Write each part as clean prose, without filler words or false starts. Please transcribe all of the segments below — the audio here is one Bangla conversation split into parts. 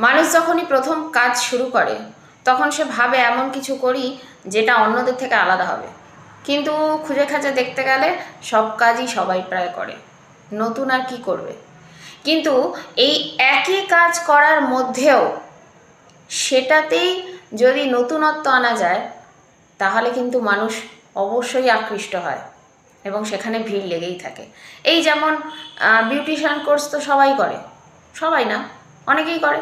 মানুষ যখনই প্রথম কাজ শুরু করে তখন সে ভাবে এমন কিছু করি যেটা অন্যদের থেকে আলাদা হবে, কিন্তু খুঁজে খাঁজে দেখতে গেলে সব কাজই সবাই প্রায় করে, নতুন আর কি করবে। কিন্তু এই একই কাজ করার মধ্যেও সেটাতেই যদি নতুনত্ব আনা যায় তাহলে কিন্তু মানুষ অবশ্যই আকৃষ্ট হয় এবং সেখানে ভিড় লেগেই থাকে। এই যেমন বিউটিশিয়ান কোর্স তো সবাই করে, সবাই না অনেকেই করে,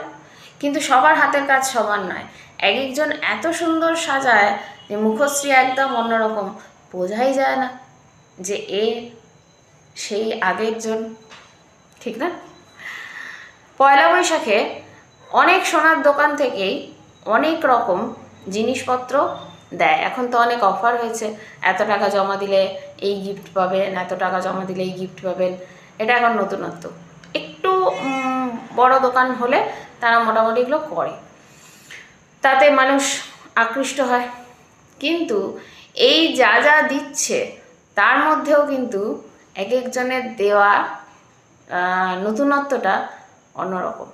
কিন্তু সবার হাতের কাজ সমান নয়। এক একজন এত সুন্দর সাজায় যে মুখশ্রী একদম অন্যরকম, বোঝাই যায় না যে এ সেই আগের জন, ঠিক না? পয়লা বৈশাখে অনেক সোনার দোকান থেকেই অনেক রকম জিনিসপত্র দেয়। এখন তো অনেক অফার হয়েছে, এত টাকা জমা দিলে এই গিফট পাবেন, এত টাকা জমা দিলে এই গিফট পাবেন। এটা এখন নতুনত্ব। একটু বড় দোকান হলে তারা মোটামুটি এগুলো করে, তাতে মানুষ আকৃষ্ট হয়। কিন্তু এই যা যা দিচ্ছে তার মধ্যেও কিন্তু এক একজনের দেওয়া নতুনত্বটা অন্যরকম,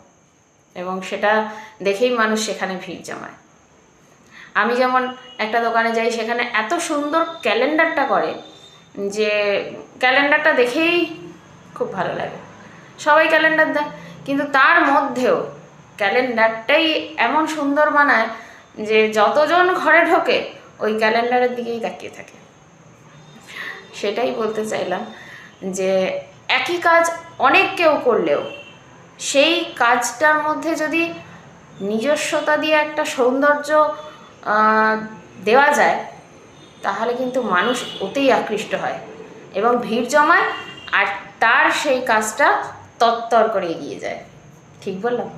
এবং সেটা দেখেই মানুষ সেখানে ভিড় জমায়। আমি যেমন একটা দোকানে যাই, সেখানে এত সুন্দর ক্যালেন্ডারটা করে যে ক্যালেন্ডারটা দেখেই খুব ভালো লাগে। সবাই ক্যালেন্ডার দেয়, কিন্তু তার মধ্যেও ক্যালেন্ডারটাই এমন সুন্দর বানায় যে যতজন ঘরে ঢোকে ওই ক্যালেন্ডারের দিকেই তাকিয়ে থাকে। সেটাই বলতে চাইলাম যে একই কাজ অনেক কেউ করলেও সেই কাজটার মধ্যে যদি নিজস্বতা দিয়ে একটা সৌন্দর্য দেওয়া যায় তাহলে কিন্তু মানুষ ওতেই আকৃষ্ট হয় এবং ভিড় জমায়, আর তার সেই কাজটা তত্তর করে এগিয়ে যায়। ঠিক বললাম?